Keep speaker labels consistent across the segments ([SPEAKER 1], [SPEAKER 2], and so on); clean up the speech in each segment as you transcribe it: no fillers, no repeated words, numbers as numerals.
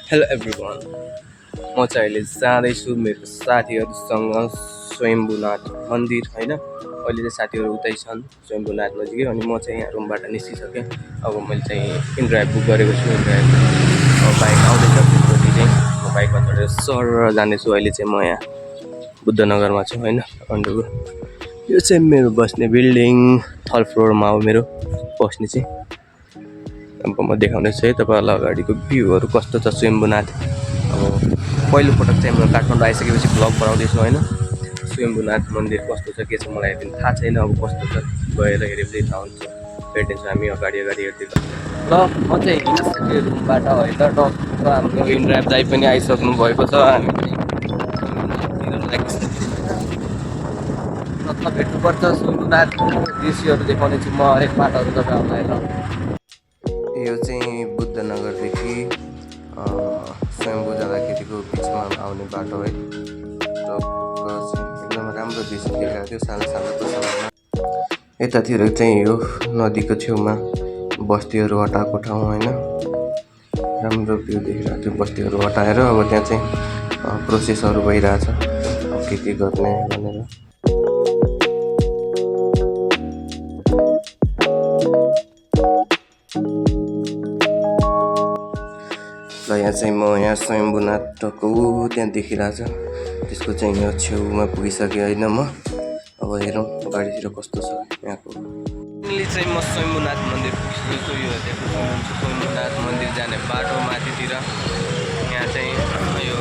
[SPEAKER 1] Hello everyone, म चाहिँ अहिले जाँदैछु मेरो साथीहरूसँग स्वयम्भूनाथ मन्दिर होइन। अहिले चाहिँ साथीहरू उतै छन् स्वयम्भूनाथ नजिकै, अनि म चाहिँ यहाँ रुमबाट निस्किसकेँ। अब मैले चाहिँ इनड्राइभ बुक गरेको छु। इनड्राइभ बाइक आउँदैछ, त्यसपछि चाहिँ म बाइकमा चढेर सर जाँदैछु। अहिले चाहिँ म यहाँ बुद्धनगरमा छु होइन, काठमाडौँ। यो चाहिँ मेरो बस्ने बिल्डिङ, थर्ड फ्लोरमा हो मेरो बस्ने चाहिँ। अब म देखाउँदैछु है तपाईँहरूलाई अगाडिको भ्यूहरू कस्तो छ स्वयम्भूनाथ। अब पहिलोपटक चाहिँ म काठमाडौँ आइसकेपछि भ्लग बनाउँदैछु होइन। स्वयम्भूनाथ मन्दिर कस्तो छ के छ मलाई पनि थाहा छैन, अब कस्तो छ गएर हेरेपछि थाहा हुन्छ। भेटिन्छौँ हामी अगाडि हेर्दै। ल म चाहिँ हिँडिसकेँ रुमबाट होइन। टक्क हाम्रो इनड्राइभ दाइ पनि आइसक्नु भएको छ। हामी पनि भेट्नुपर्छ। स्वयम्भूनाथको दृश्यहरू देखाउने छु म हरेक बाटोहरू तपाईँहरूलाई ल। यो चाहिँ बुद्धनगरदेखि स्वयम्भू जाँदाखेरिको बिचमा आउने बाटो है। एकदम राम्रो दृश्य देखाएको थियो सानो समयमा। यतातिर चाहिँ यो नदीको छेउमा बस्तीहरू हटाएको ठाउँ होइन। राम्रो भ्यू देखिरहेको थियो बस्तीहरू हटाएर। अब त्यहाँ चाहिँ प्रोसेसहरू भइरहेछ के गर्ने भनेर। ल यहाँ चाहिँ म यहाँ स्वयम्भूनाथको त्यहाँ देखिरहेछ, त्यसको चाहिँ यो छेउमा पुगिसकेँ होइन म। अब हेरौँ अगाडितिर कस्तो छ यहाँको। अहिले चाहिँ म स्वयम्भूनाथ मन्दिर पुगिसकेको। यो देख्न सक्नुहुन्छ स्वयम्भूनाथ मन्दिर जाने बाटो माथितिर। यहाँ चाहिँ यो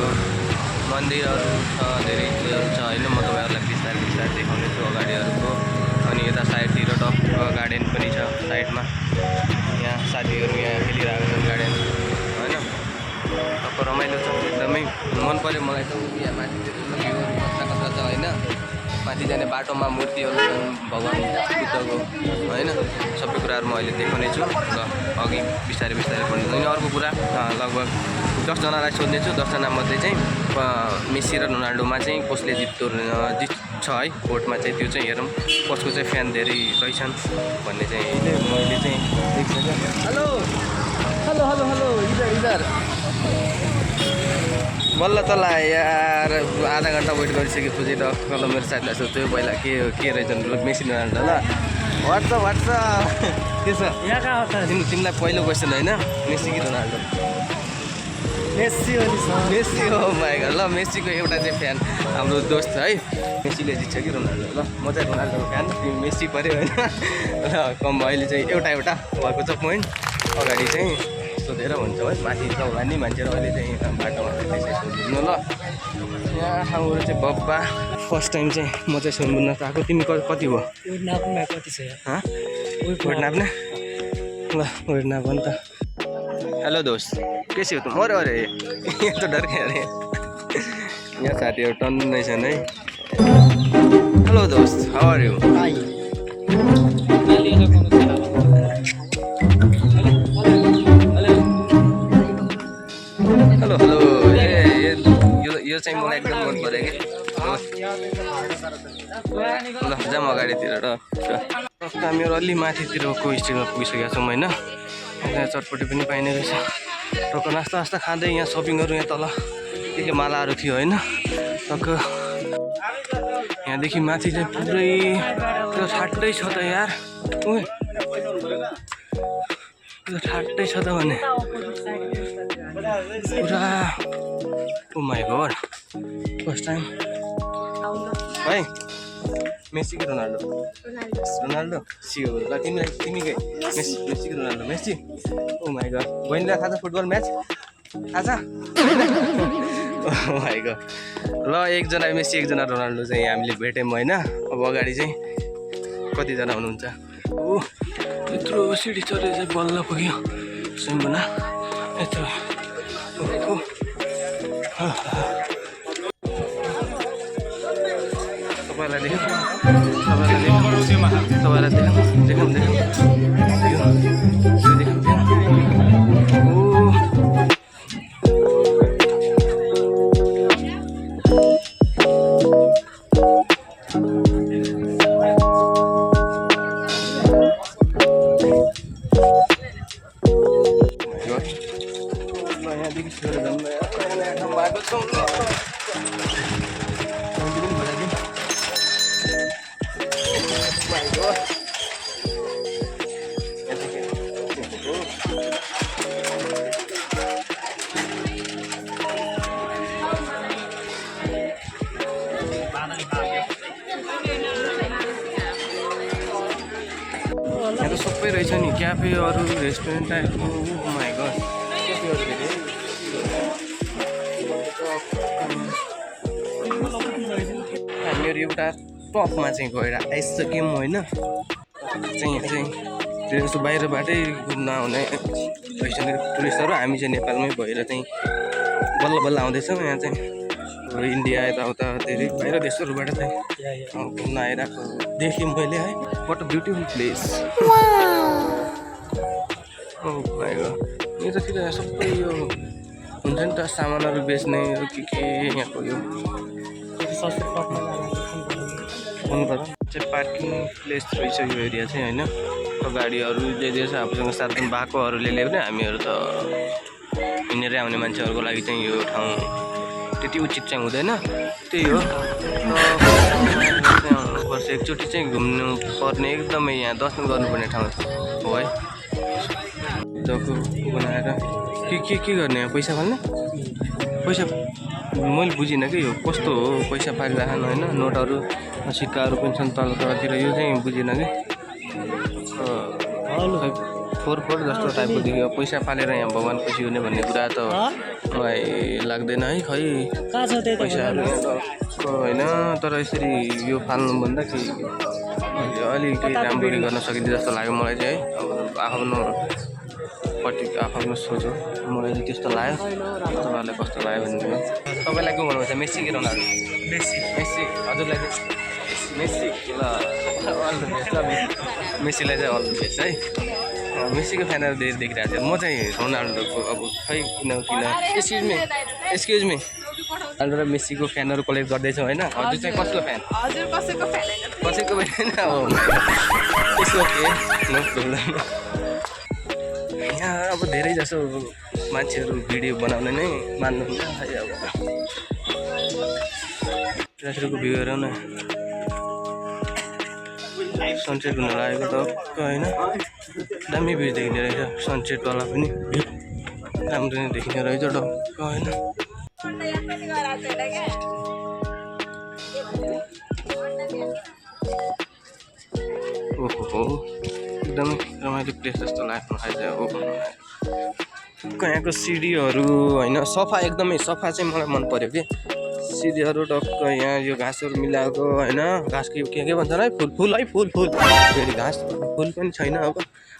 [SPEAKER 1] मन्दिरहरू छ, धेरै चिजहरू छ होइन। म तपाईँहरूलाई बिस्तारै देखाउने छु अगाडिहरूको। अनि यता साइडतिर टक्क गार्डन पनि छ साइडमा। यहाँ साथीहरू यहाँ खेलिरहेको छन् गार्डन होइन। टक्क रमाइलो छ, एकदमै मन पऱ्यो मलाई त। यहाँ माथितिर कता छ होइन। माथि जाने बाटोमा मूर्तिहरू छन् भगवान् बुद्धको होइन। सबै कुराहरू म अहिले देखाउने छु। र अघि बिस्तारै बढ्नु। अनि अर्को कुरा लगभग 10जनालाई सोध्नेछु। 10जनामध्ये चाहिँ मेस्सी र रोनाल्डोमा चाहिँ कसले जित्छ है भोटमा चाहिँ, त्यो चाहिँ हेरौँ कसको चाहिँ फ्यान धेरै रहेछन् भन्ने चाहिँ मैले चाहिँ देखिसकेँ। हेलो इधर बल्ल तल यार, आधा घन्टा वेट गरिसकेपछि त कल मेरो साथीलाई सोध्छु पहिला के रहेछ मेस्सी रोनाल्डो। ल वाट्सएप के छ यहाँ कहाँ हो तिमीलाई पहिलो क्वेसन होइन, मेस्सी कि रोनाल्डो? मेस्सी हो माइ गॉड। ल मेस्सीको एउटा चाहिँ फ्यान हाम्रो दोस्त है, मेस्सीले जित्छ कि रोनाल्डो? ल म चाहिँ रोनाल्डोको फ्यान, तिमी मेस्सी पऱ्यो होइन। र कम अहिले चाहिँ एउटा भएको छ पोइन्ट। अगाडि चाहिँ सोधेर हुन्छ है, माथि त होला नि मान्छेहरू। अहिले चाहिँ बाटोमा त्यसै सोध्नु ल। यहाँ ठाउँहरू चाहिँ बब्बा। फर्स्ट टाइम चाहिँ म चाहिँ स्वयम्भूनाथ आएको। तिमी कति भयो? कति छ वेट नाप्ने? ल वेट नाप नि त। हेलो दोस्त, कैसे हो तुम? अरे ये तो डर गया अरे। यहाँ साथीहरू टन्नै छन् है। हेलो दोस्त, हाउ आर यू? हेलो यो चाहिँ मलाई एकदम मन पऱ्यो कि। ल जाम अगाडितिर र मेरो अलि माथितिरको स्टेजमा पुगिसकेका छौँ होइन। यहाँ चटपटी पनि पाइने रहेछ। टक्क नास्ता खाँदै यहाँ सपिङहरू यहाँ तल के मालाहरू थियो होइन। टक्क यहाँदेखि माथि चाहिँ पुरै त्यो ठाट्टै छ त यार। त्यो ठाट्टै छ त भने पुरा। Oh my god, first time है। मेस्सी कि रोनाल्डो? रोनाल्डो सियो। ल तिमीकै मेस्सी कि Ronaldo? Messi. Oh my god, बहिनीलाई थाहा छ फुटबल म्याच थाहा छ? Oh my god. ल एकजना मेस्सी एकजना रोनाल्डो चाहिँ हामीले भेट्यौँ होइन। अब अगाडि चाहिँ कतिजना हुनुहुन्छ? ओ यत्रो सिडी चढेर चाहिँ बल्ल पुग्यो स्वयम्भूनाथ। यत्रो तपाईँलाई भएको छौँ यहाँ त सबै रहेछ नि क्याफेहरू रेस्टुरेन्ट टाइपको माइ गड क्याफेहरू धेरै हामीहरू एउटा टपमा चाहिँ गएर आइसक्यौँ होइन चाहिँ त्यो जस्तो बाहिरबाटै घुम्न आउने रहेछ नि टुरिस्टहरू हामी चाहिँ नेपालमै भएर चाहिँ बल्ल बल्ल आउँदैछौँ यहाँ चाहिँ इन्डिया यताउता धेरै बाहिर देशहरूबाट चाहिँ घुम्न आइरहेको देखेँ मैले है वाट अ ब्युटिफुल प्लेस यतातिर सबै यो हुन्छ नि त सामानहरू बेच्ने के यहाँको यो चाहिँ पार्किङ प्लेस रहेछ यो एरिया चाहिँ होइन गाडीहरू जे छ आफूसँग साधन भएकोहरूले भने हामीहरू त हिँडेरै आउने मान्छेहरूको लागि चाहिँ यो ठाउँ त्यति उचित चाहिँ हुँदैन त्यही हो वर्ष एकचोटि चाहिँ घुम्नु पर्ने एकदमै यहाँ दर्शन गर्नुपर्ने ठाउँ हो है जग्गा बनाएर के गर्ने पैसा फाल्ने पैसा मैले बुझिनँ कि यो कस्तो हो पैसा पारिराख्नु होइन नोटहरू सिक्काहरू पनि छन् तलतिर यो चाहिँ बुझिनँ कि फोर जस्तो टाइपको देख्यो पैसा फालेर यहाँ भगवान् खुसी हुने भन्ने कुरा त मलाई लाग्दैन है खै पैसाहरू होइन तर यसरी यो फाल्नुभन्दा कि अलिकति राम्ररी गर्न सकिन्छ जस्तो लाग्यो मलाई चाहिँ है आफ्नो सोच हो मलाई चाहिँ त्यस्तो लाग्यो तपाईँहरूलाई कस्तो लाग्यो भने तपाईँलाई के भन्नुहुन्छ मेस्सी कि रोनाल्डो मेस्सी हजुरलाई चाहिँ मेस्सी ल अल द बेस्ट ल मेस्सीलाई चाहिँ अल द बेस्ट है मेस्सीको फ्यानहरू धेरै देखिरहेको थियो म चाहिँ रोनाल्डोको अब खै किन एक्सक्युज मी रोनाल्डो र मेस्सीको फ्यानहरू कलेक्ट गर्दैछौँ होइन हजुर चाहिँ कसको फ्यान कसैको फ्यान हो त्यसो के नो प्रब्लम यहाँ अब धेरै जसो मान्छेहरू भिडियो बनाउन नै मान्नुहुन्छ है अब रातिको भ्यू हेरौँ न सनसेट हुन लागेको टक्क होइन दामी भ्यू देखिने रहेछ सनसेटवाला पनि राम्रो नै देखिने रहेछ टक्क होइन ओहो एकदमै रमाइलो प्लेस जस्तो लाग्छ यहाँको सिडीहरू होइन सफा एकदमै सफा चाहिँ मलाई मन पर्यो कि सिडीहरू टक्क यहाँ यो घाँसहरू मिलाएको होइन घाँस के भन्छ है फुल है फुल फेरि घाँस फुल पनि छैन अब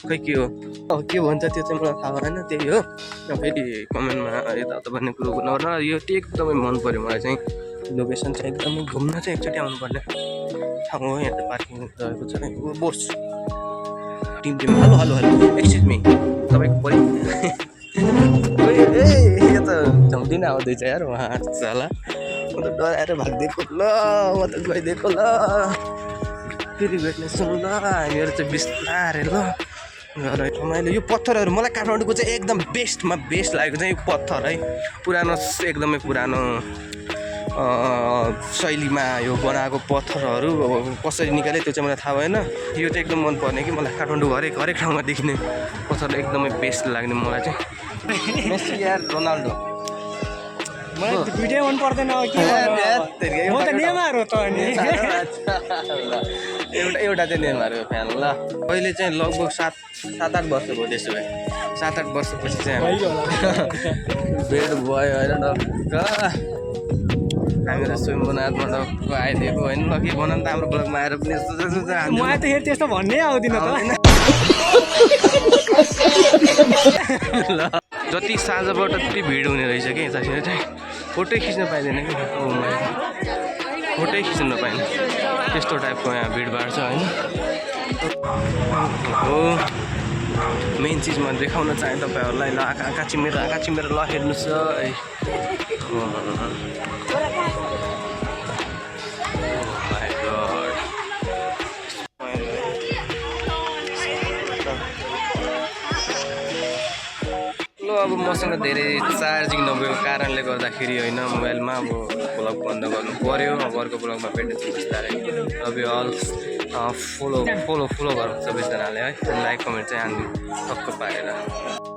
[SPEAKER 1] खै के हो अब के भन्छ त्यो चाहिँ मलाई थाहा भएन त्यही हो फेरि कमेन्टमा यताउता भन्ने कुरो नगर्नु यो चाहिँ एकदमै मन पर्यो मलाई चाहिँ लोकेसन चाहिँ एकदमै घुम्न चाहिँ एकचोटि आउनुपर्ने ठाउँ हो यहाँ पार्किङ रहेको छ बोर्स टिम हेलो एक्सक्युज मी तपाईँको परि यो त झम्दिन आउँदैछ यार उहाँ होला म त डराएर भागिदिएको ल म त गइदिएको ल फेरि भेट्नेछौँ ल हामीहरू चाहिँ बिस्तारै ल रमाइलो यो पत्थरहरू मलाई काठमाडौँको चाहिँ एकदम बेस्टमा बेस्ट लागेको चाहिँ यो पत्थर है पुरानो एकदमै पुरानो शैलीमा यो बनाएको पत्थरहरू कसरी निकाले त्यो चाहिँ मलाई थाहा भएन यो चाहिँ एकदम मनपर्ने कि मलाई काठमाडौँ हरेक ठाउँमा देखिने पत्थर एकदमै बेस्ट लाग्ने मलाई चाहिँ मेस्सी यार रोनाल्डो
[SPEAKER 2] मलाई दुईटै मन पर्दैन म त नेमार हो त अनि
[SPEAKER 1] एउटा चाहिँ नेमारको फ्यान ल अहिले चाहिँ लगभग 7-8 वर्ष भयो त्यसो भए 7-8 वर्षपछि चाहिँ बेड भयो होइन डक्क हामीलाई स्वयम्भूनाथमा डक्क आइदिएको होइन ल के भन त हाम्रो ब्लगमा आएर पनि यस्तो
[SPEAKER 2] मलाई त त्यस्तो भन्नै आउँदिन त
[SPEAKER 1] ल जति साँझबाट त्यति भिड हुने रहेछ कि यतातिर चाहिँ फोटै खिच्न पाइँदैन कि फोटै खिच्न नपाइने त्यस्तो टाइपको यहाँ भिडभाड छ होइन हो मेन चिज म देखाउन चाहेँ तपाईँहरूलाई ल आँखा चिमेर ल हेर्नुहोस् है अब मसँग धेरै चार्जिङ नभएको कारणले गर्दाखेरि होइन मोबाइलमा अब ब्लग बन्द गर्नु पर्यो। अब अर्को ब्लगमा भेट्छु बिस्तारै। Love you all. फलो गरौँ सबैजनाले है। लाइक कमेन्ट चाहिँ हान्नु टक्क पारेर।